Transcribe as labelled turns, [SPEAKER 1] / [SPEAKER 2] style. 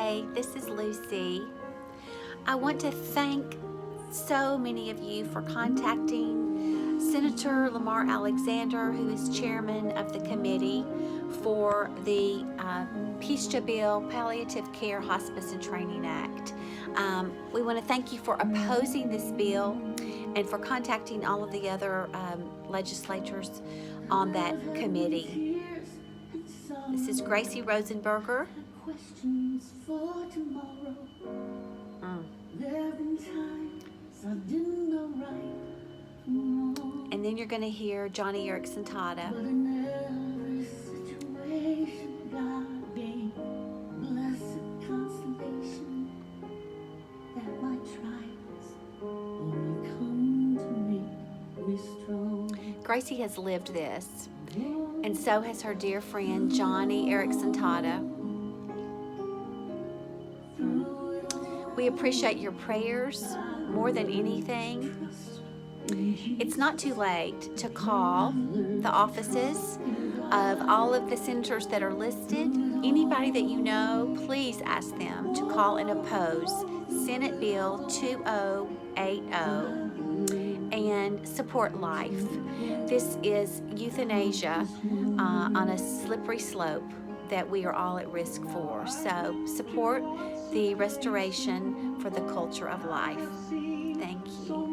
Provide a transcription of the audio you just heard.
[SPEAKER 1] Hi, this is Lucy. I want to thank so many of you for contacting Senator Lamar Alexander, who is chairman of the committee for the PSJA bill, Palliative Care, Hospice, and Training Act. We want to thank you for opposing this bill and for contacting all of the other legislators on that committee. This is Gracie Rosenberger.
[SPEAKER 2] Questions for tomorrow. There have been times I didn't know right from wrong.
[SPEAKER 1] And then you're going to hear Joni, Eareckson, Tada.
[SPEAKER 2] But in every situation, God gave blessed consolation that my trials only come to make me strong.
[SPEAKER 1] Gracie has lived this, and so has her dear friend Joni, Eareckson, Tada. We appreciate your prayers more than anything. It's not too late to call the offices of all of the senators that are listed. Anybody that you know, please ask them to call and oppose Senate Bill 2080 and support life. This is euthanasia on a slippery slope that we are all at risk for. So support the restoration for the culture of life. Thank you.